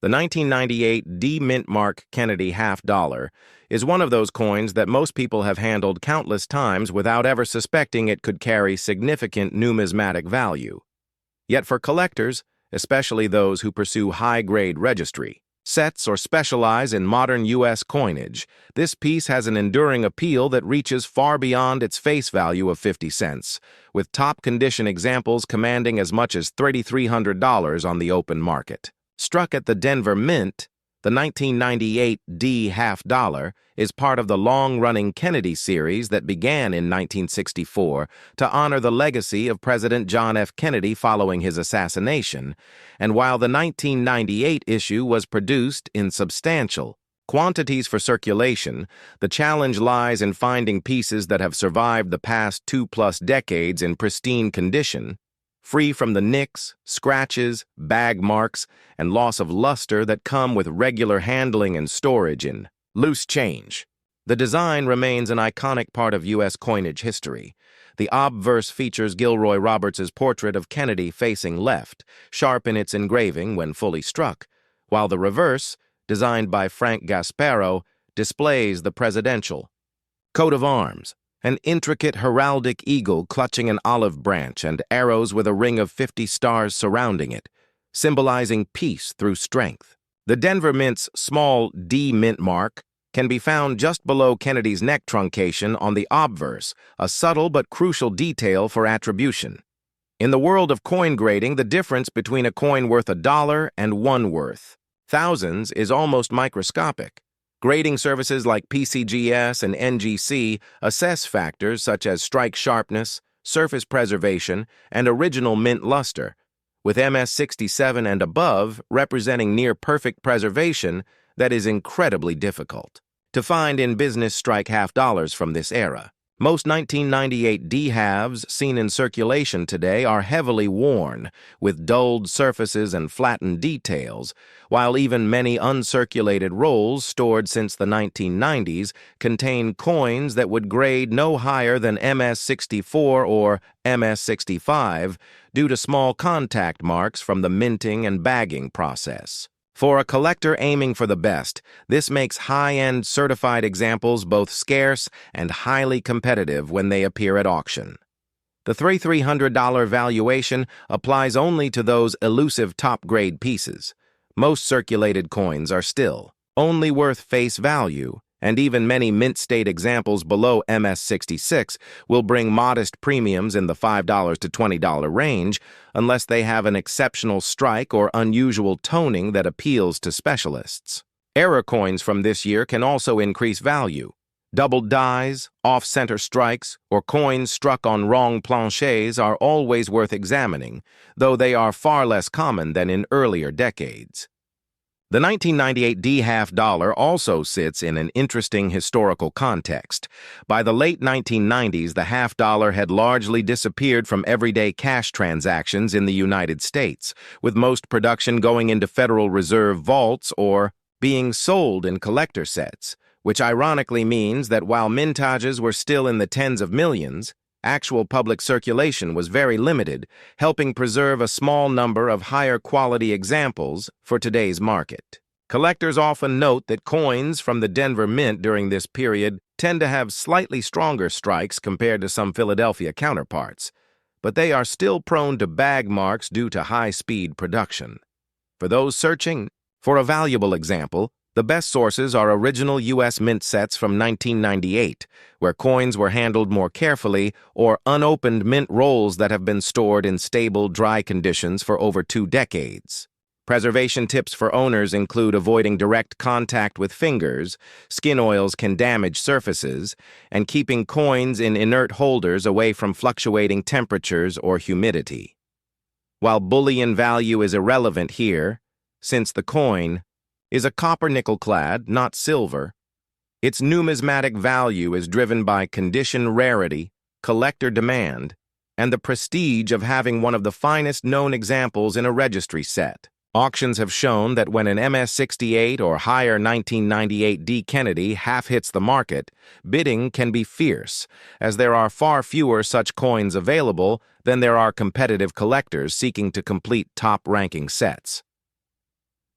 The 1998 D Mint Mark Kennedy half dollar is one of those coins that most people have handled countless times without ever suspecting it could carry significant numismatic value. Yet for collectors, especially those who pursue high-grade registry sets or specialize in modern U.S. coinage, this piece has an enduring appeal that reaches far beyond its face value of 50 cents, with top-condition examples commanding as much as $3,300 on the open market. Struck at the Denver Mint, the 1998 D half dollar is part of the long-running Kennedy series that began in 1964 to honor the legacy of President John F. Kennedy following his assassination, and while the 1998 issue was produced in substantial quantities for circulation, the challenge lies in finding pieces that have survived the past 2+ decades in pristine condition, free from the nicks, scratches, bag marks, and loss of luster that come with regular handling and storage in loose change. The design remains an iconic part of U.S. coinage history. The obverse features Gilroy Roberts's portrait of Kennedy facing left, sharp in its engraving when fully struck, while the reverse, designed by Frank Gasparo, displays the presidential coat of arms, an intricate heraldic eagle clutching an olive branch and arrows with a ring of 50 stars surrounding it, symbolizing peace through strength. The Denver Mint's small D mint mark can be found just below Kennedy's neck truncation on the obverse, a subtle but crucial detail for attribution. In the world of coin grading, the difference between a coin worth $1 and one worth thousands is almost microscopic. Grading services like PCGS and NGC assess factors such as strike sharpness, surface preservation, and original mint luster, with MS67 and above representing near-perfect preservation that is incredibly difficult to find in business strike half dollars from this era. Most 1998 D-halves seen in circulation today are heavily worn, with dulled surfaces and flattened details, while even many uncirculated rolls stored since the 1990s contain coins that would grade no higher than MS64 or MS65 due to small contact marks from the minting and bagging process. For a collector aiming for the best, this makes high-end certified examples both scarce and highly competitive when they appear at auction. The $3,300 valuation applies only to those elusive top-grade pieces. Most circulated coins are still only worth face value, and even many mint-state examples below MS66 will bring modest premiums in the $5 to $20 range unless they have an exceptional strike or unusual toning that appeals to specialists. Error coins from this year can also increase value. Doubled dies, off-center strikes, or coins struck on wrong planchets are always worth examining, though they are far less common than in earlier decades. The 1998 D half dollar also sits in an interesting historical context. By the late 1990s, the half dollar had largely disappeared from everyday cash transactions in the United States, with most production going into Federal Reserve vaults or being sold in collector sets, which ironically means that while mintages were still in the tens of millions, actual public circulation was very limited, helping preserve a small number of higher-quality examples for today's market. Collectors often note that coins from the Denver Mint during this period tend to have slightly stronger strikes compared to some Philadelphia counterparts, but they are still prone to bag marks due to high-speed production. For those searching for a valuable example, the best sources are original U.S. mint sets from 1998, where coins were handled more carefully, or unopened mint rolls that have been stored in stable, dry conditions for over 2 decades. Preservation tips for owners include avoiding direct contact with fingers, skin oils can damage surfaces, and keeping coins in inert holders away from fluctuating temperatures or humidity. While bullion value is irrelevant here, since the coin is a copper nickel-clad, not silver, its numismatic value is driven by condition rarity, collector demand, and the prestige of having one of the finest known examples in a registry set. Auctions have shown that when an MS68 or higher 1998 D Kennedy half hits the market, bidding can be fierce, as there are far fewer such coins available than there are competitive collectors seeking to complete top-ranking sets.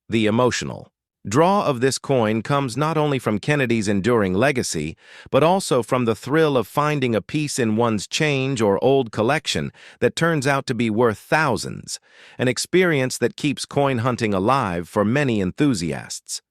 The emotional draw of this coin comes not only from Kennedy's enduring legacy, but also from the thrill of finding a piece in one's change or old collection that turns out to be worth thousands, an experience that keeps coin hunting alive for many enthusiasts.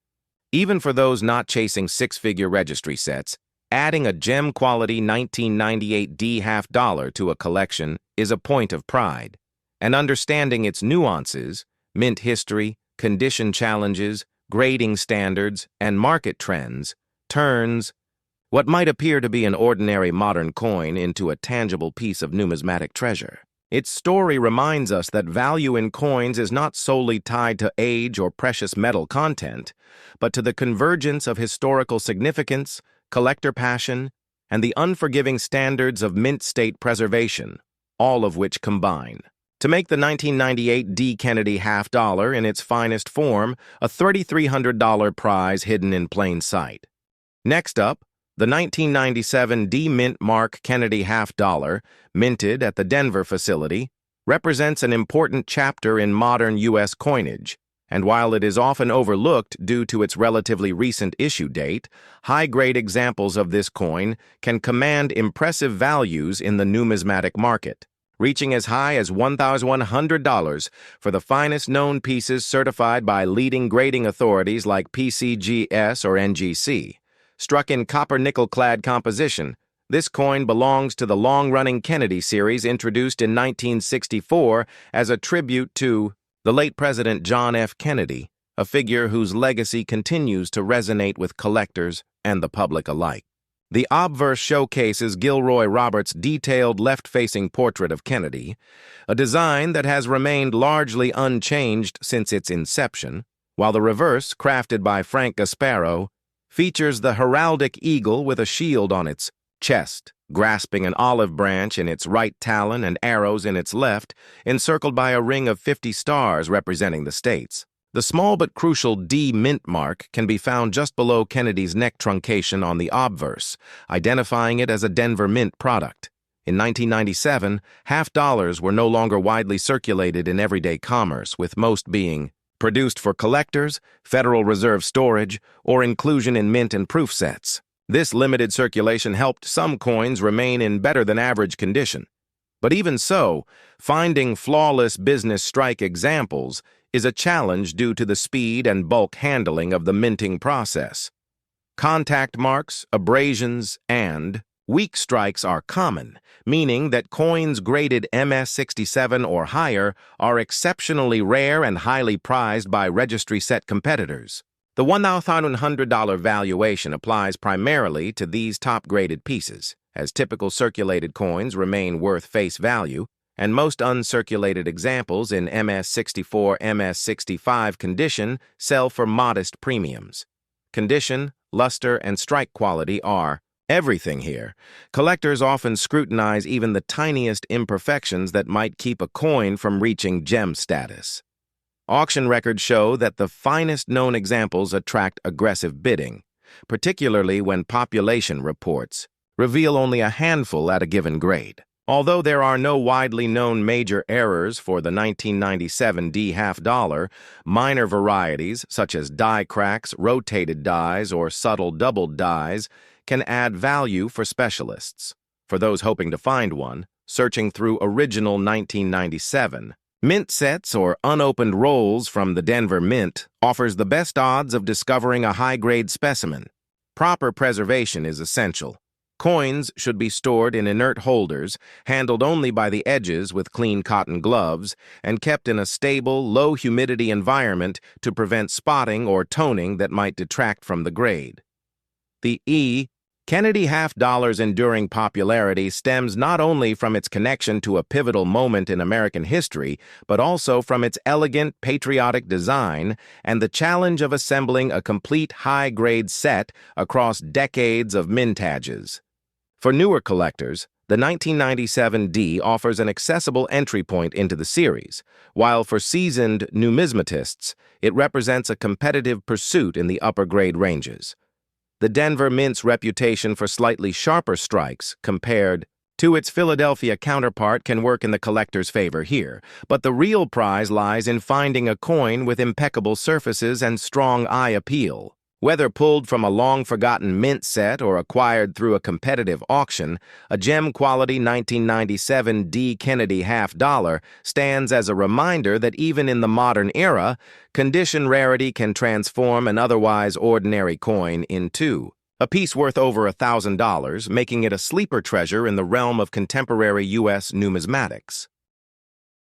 Even for those not chasing six-figure registry sets, adding a gem-quality 1998 D half-dollar to a collection is a point of pride, and understanding its nuances, mint history, condition challenges, grading standards, and market trends turns what might appear to be an ordinary modern coin into a tangible piece of numismatic treasure. Its story reminds us that value in coins is not solely tied to age or precious metal content, but to the convergence of historical significance, collector passion, and the unforgiving standards of mint state preservation, all of which combine to make the 1998 D. Kennedy half-dollar in its finest form a $3,300 prize hidden in plain sight. Next up, the 1997 D. Mint Mark Kennedy half-dollar, minted at the Denver facility, represents an important chapter in modern U.S. coinage, and while it is often overlooked due to its relatively recent issue date, high-grade examples of this coin can command impressive values in the numismatic market, reaching as high as $1,100 for the finest known pieces certified by leading grading authorities like PCGS or NGC. Struck in copper-nickel-clad composition, this coin belongs to the long-running Kennedy series introduced in 1964 as a tribute to the late President John F. Kennedy, a figure whose legacy continues to resonate with collectors and the public alike. The obverse showcases Gilroy Roberts' detailed left-facing portrait of Kennedy, a design that has remained largely unchanged since its inception, while the reverse, crafted by Frank Gasparo, features the heraldic eagle with a shield on its chest, grasping an olive branch in its right talon and arrows in its left, encircled by a ring of 50 stars representing the states. The small but crucial D mint mark can be found just below Kennedy's neck truncation on the obverse, identifying it as a Denver Mint product. In 1997, half-dollars were no longer widely circulated in everyday commerce, with most being produced for collectors, Federal Reserve storage, or inclusion in mint and proof sets. This limited circulation helped some coins remain in better-than-average condition. But even so, finding flawless business strike examples is a challenge due to the speed and bulk handling of the minting process. Contact marks, abrasions, and weak strikes are common, meaning that coins graded MS-67 or higher are exceptionally rare and highly prized by registry set competitors. The $1,100 valuation applies primarily to these top-graded pieces, as typical circulated coins remain worth face value, and most uncirculated examples in MS-64, MS-65 condition sell for modest premiums. Condition, luster, and strike quality are everything here. Collectors often scrutinize even the tiniest imperfections that might keep a coin from reaching gem status. Auction records show that the finest known examples attract aggressive bidding, particularly when population reports reveal only a handful at a given grade. Although there are no widely known major errors for the 1997 D half-dollar, minor varieties such as die cracks, rotated dies, or subtle doubled dies can add value for specialists. For those hoping to find one, searching through original 1997 mint sets or unopened rolls from the Denver Mint offers the best odds of discovering a high-grade specimen. Proper preservation is essential. Coins should be stored in inert holders, handled only by the edges with clean cotton gloves, and kept in a stable, low-humidity environment to prevent spotting or toning that might detract from the grade. The Kennedy half-dollar's enduring popularity stems not only from its connection to a pivotal moment in American history, but also from its elegant, patriotic design and the challenge of assembling a complete high-grade set across decades of mintages. For newer collectors, the 1997 D offers an accessible entry point into the series, while for seasoned numismatists, it represents a competitive pursuit in the upper-grade ranges. The Denver Mint's reputation for slightly sharper strikes compared to its Philadelphia counterpart can work in the collector's favor here, but the real prize lies in finding a coin with impeccable surfaces and strong eye appeal. Whether pulled from a long-forgotten mint set or acquired through a competitive auction, a gem-quality 1997 D. Kennedy half-dollar stands as a reminder that even in the modern era, condition rarity can transform an otherwise ordinary coin into a piece worth over $1,000, making it a sleeper treasure in the realm of contemporary U.S. numismatics.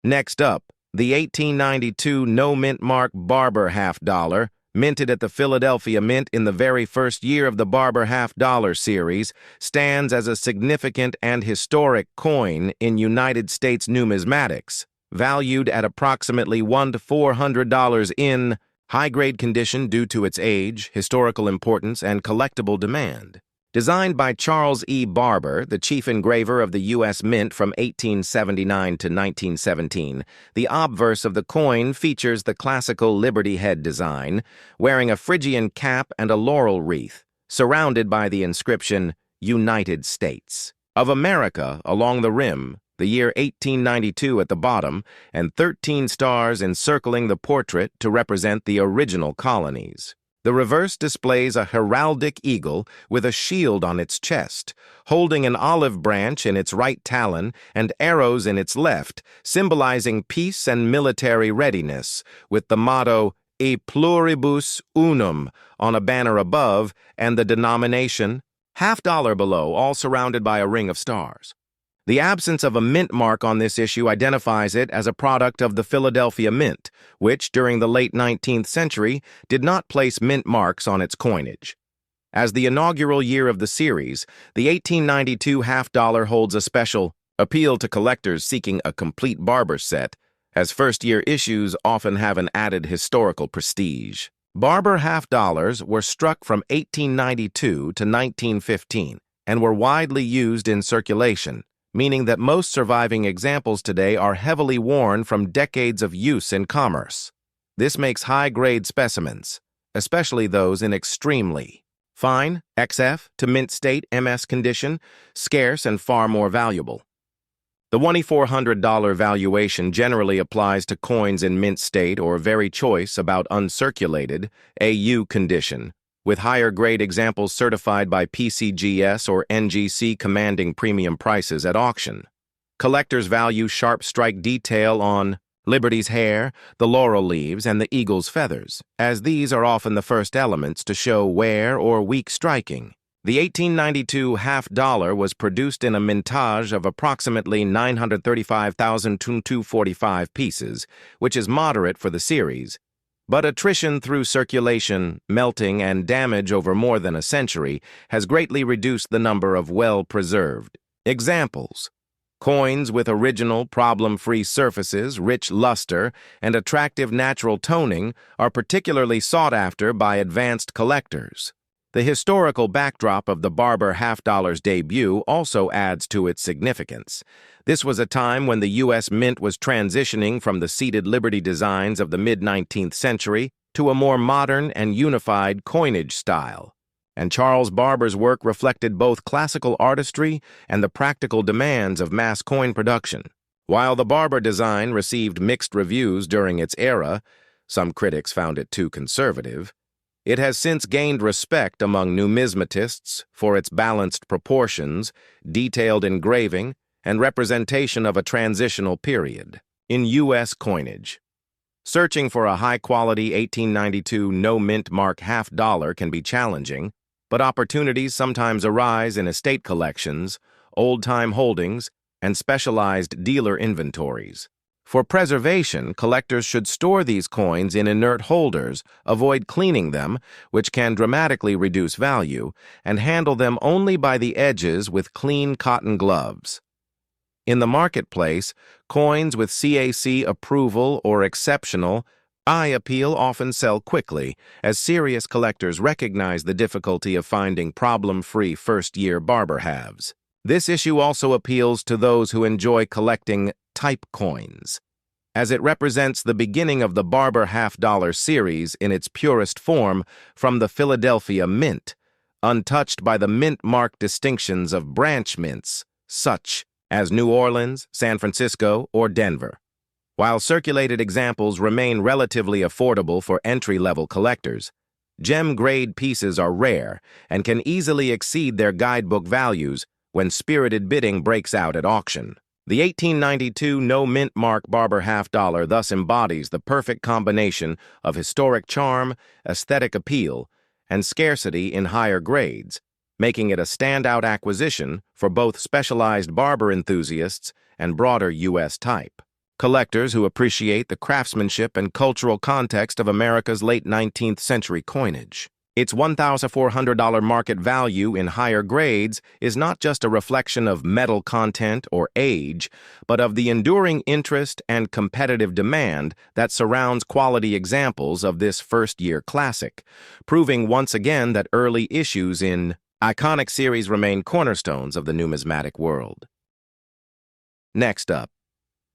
Next up, the 1892 no-mint mark Barber half-dollar, minted at the Philadelphia Mint in the very first year of the Barber half-dollar series, stands as a significant and historic coin in United States numismatics, valued at approximately $100 to $400 in high-grade condition due to its age, historical importance, and collectible demand. Designed by Charles E. Barber, the chief engraver of the U.S. Mint from 1879 to 1917, the obverse of the coin features the classical Liberty head design, wearing a Phrygian cap and a laurel wreath, surrounded by the inscription, United States of America along the rim, the year 1892 at the bottom, and 13 stars encircling the portrait to represent the original colonies. The reverse displays a heraldic eagle with a shield on its chest, holding an olive branch in its right talon and arrows in its left, symbolizing peace and military readiness, with the motto E pluribus unum on a banner above and the denomination half-dollar below, all surrounded by a ring of stars. The absence of a mint mark on this issue identifies it as a product of the Philadelphia Mint, which, during the late 19th century, did not place mint marks on its coinage. As the inaugural year of the series, the 1892 half-dollar holds a special appeal to collectors seeking a complete Barber set, as first-year issues often have an added historical prestige. Barber half-dollars were struck from 1892 to 1915 and were widely used in circulation, meaning that most surviving examples today are heavily worn from decades of use in commerce. This makes high-grade specimens, especially those in extremely fine XF to mint state MS condition, scarce and far more valuable. The $2,400 valuation generally applies to coins in mint state or very choice about uncirculated AU condition, with higher-grade examples certified by PCGS or NGC commanding premium prices at auction. Collectors value sharp strike detail on Liberty's hair, the laurel leaves, and the eagle's feathers, as these are often the first elements to show wear or weak striking. The 1892 half-dollar was produced in a mintage of approximately 935,245 pieces, which is moderate for the series, but attrition through circulation, melting, and damage over more than a century has greatly reduced the number of well-preserved examples. Coins with original, problem-free surfaces, rich luster, and attractive natural toning are particularly sought after by advanced collectors. The historical backdrop of the Barber half-dollar's debut also adds to its significance. This was a time when the U.S. Mint was transitioning from the seated Liberty designs of the mid-19th century to a more modern and unified coinage style, and Charles Barber's work reflected both classical artistry and the practical demands of mass coin production. While the Barber design received mixed reviews during its era, some critics found it too conservative, it has since gained respect among numismatists for its balanced proportions, detailed engraving, and representation of a transitional period. In U.S. coinage, searching for a high-quality 1892 no-mint mark half-dollar can be challenging, but opportunities sometimes arise in estate collections, old-time holdings, and specialized dealer inventories. For preservation, collectors should store these coins in inert holders, avoid cleaning them, which can dramatically reduce value, and handle them only by the edges with clean cotton gloves. In the marketplace, coins with CAC approval or exceptional eye appeal often sell quickly, as serious collectors recognize the difficulty of finding problem-free first-year Barber halves. This issue also appeals to those who enjoy collecting type coins, as it represents the beginning of the Barber half-dollar series in its purest form from the Philadelphia Mint, untouched by the mint mark distinctions of branch mints, such as New Orleans, San Francisco, or Denver. While circulated examples remain relatively affordable for entry-level collectors, gem-grade pieces are rare and can easily exceed their guidebook values when spirited bidding breaks out at auction. The 1892 no-mint mark Barber half-dollar thus embodies the perfect combination of historic charm, aesthetic appeal, and scarcity in higher grades, making it a standout acquisition for both specialized barber enthusiasts and broader U.S. type. Collectors who appreciate the craftsmanship and cultural context of America's late 19th century coinage. Its $1,400 market value in higher grades is not just a reflection of metal content or age, but of the enduring interest and competitive demand that surrounds quality examples of this first-year classic, proving once again that early issues in iconic series remain cornerstones of the numismatic world. Next up,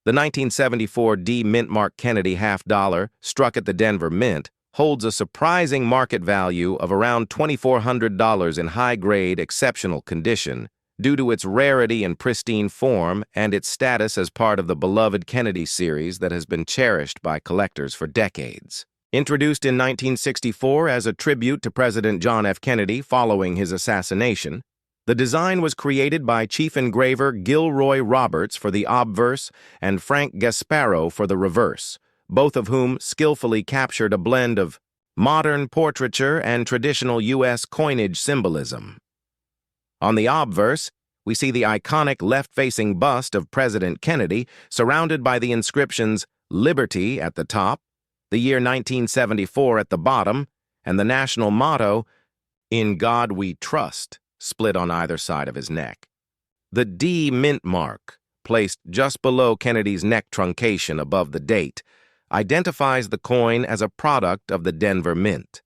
the 1974 D Mint Mark Kennedy half-dollar, struck at the Denver Mint, holds a surprising market value of around $2,400 in high-grade, exceptional condition due to its rarity and pristine form and its status as part of the beloved Kennedy series that has been cherished by collectors for decades. Introduced in 1964 as a tribute to President John F. Kennedy following his assassination, the design was created by Chief Engraver Gilroy Roberts for the obverse and Frank Gasparo for the reverse, both of whom skillfully captured a blend of modern portraiture and traditional U.S. coinage symbolism. On the obverse, we see the iconic left-facing bust of President Kennedy surrounded by the inscriptions Liberty at the top, the year 1974 at the bottom, and the national motto, In God We Trust, split on either side of his neck. The D Mint mark, placed just below Kennedy's neck truncation above the date, identifies the coin as a product of the Denver Mint.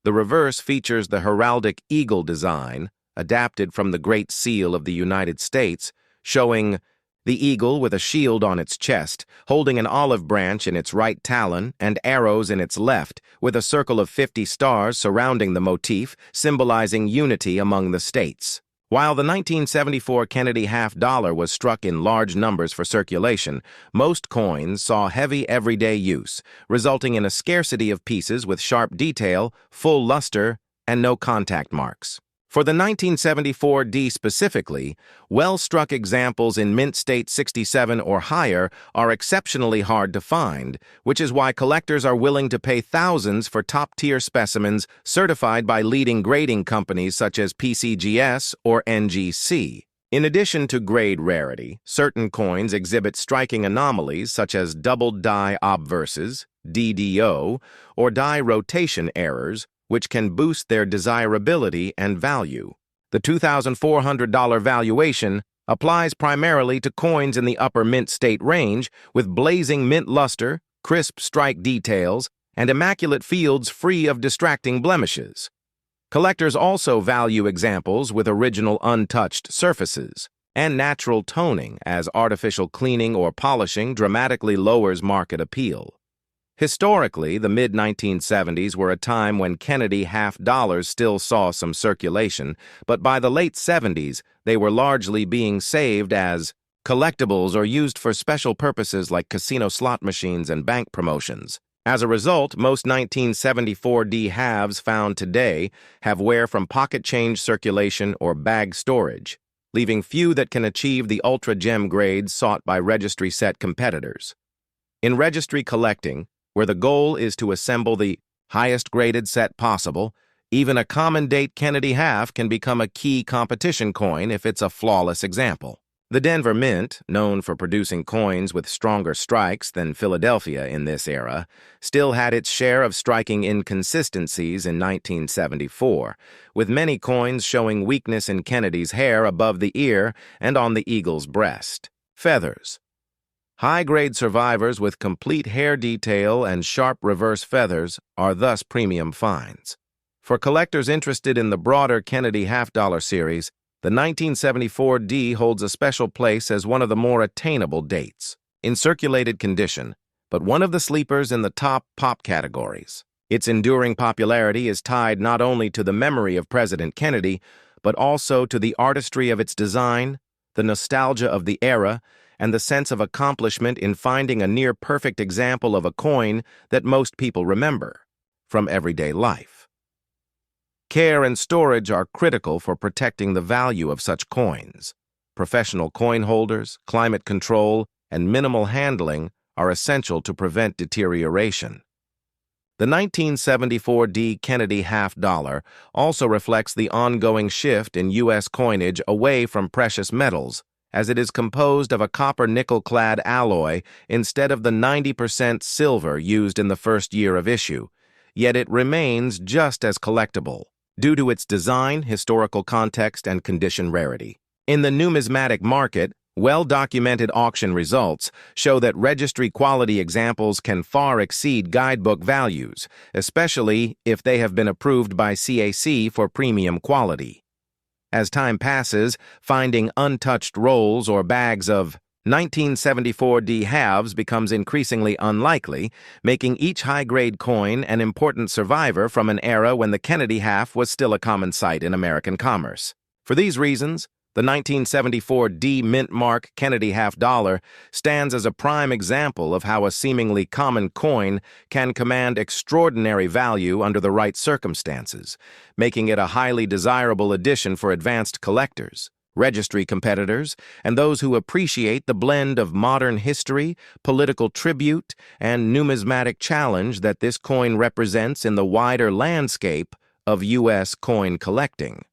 The reverse features the heraldic eagle design, adapted from the Great Seal of the United States, showing the eagle with a shield on its chest, holding an olive branch in its right talon and arrows in its left, with a circle of 50 stars surrounding the motif, symbolizing unity among the states. While the 1974 Kennedy half-dollar was struck in large numbers for circulation, most coins saw heavy everyday use, resulting in a scarcity of pieces with sharp detail, full luster, and no contact marks. For the 1974 D specifically, well-struck examples in mint state 67 or higher are exceptionally hard to find, which is why collectors are willing to pay thousands for top-tier specimens certified by leading grading companies such as PCGS or NGC. In addition to grade rarity, certain coins exhibit striking anomalies such as doubled die obverses, DDO, or die rotation errors, which can boost their desirability and value. The $2,400 valuation applies primarily to coins in the upper mint state range with blazing mint luster, crisp strike details, and immaculate fields free of distracting blemishes. Collectors also value examples with original untouched surfaces and natural toning, as artificial cleaning or polishing dramatically lowers market appeal. Historically, the mid-1970s were a time when Kennedy half-dollars still saw some circulation, but by the late 70s, they were largely being saved as collectibles or used for special purposes like casino slot machines and bank promotions. As a result, most 1974 D halves found today have wear from pocket change circulation or bag storage, leaving few that can achieve the ultra-gem grades sought by registry set competitors. In registry collecting, where the goal is to assemble the highest graded set possible, even a common date Kennedy half can become a key competition coin if it's a flawless example. The Denver Mint, known for producing coins with stronger strikes than Philadelphia in this era, still had its share of striking inconsistencies in 1974, with many coins showing weakness in Kennedy's hair above the ear and on the eagle's breast. Feathers. High-grade survivors with complete hair detail and sharp reverse feathers are thus premium finds. For collectors interested in the broader Kennedy half-dollar series, the 1974 D holds a special place as one of the more attainable dates, in circulated condition, but one of the sleepers in the top pop categories. Its enduring popularity is tied not only to the memory of President Kennedy, but also to the artistry of its design, the nostalgia of the era, and the sense of accomplishment in finding a near-perfect example of a coin that most people remember from everyday life. Care and storage are critical for protecting the value of such coins. Professional coin holders, climate control, and minimal handling are essential to prevent deterioration. The 1974 D Kennedy half-dollar also reflects the ongoing shift in U.S. coinage away from precious metals, as it is composed of a copper-nickel-clad alloy instead of the 90% silver used in the first year of issue, yet it remains just as collectible, due to its design, historical context, and condition rarity. In the numismatic market, well-documented auction results show that registry-quality examples can far exceed guidebook values, especially if they have been approved by CAC for premium quality. As time passes, finding untouched rolls or bags of 1974 D halves becomes increasingly unlikely, making each high-grade coin an important survivor from an era when the Kennedy half was still a common sight in American commerce. For these reasons, the 1974 D mint mark Kennedy half-dollar stands as a prime example of how a seemingly common coin can command extraordinary value under the right circumstances, making it a highly desirable addition for advanced collectors, registry competitors, and those who appreciate the blend of modern history, political tribute, and numismatic challenge that this coin represents in the wider landscape of U.S. coin collecting.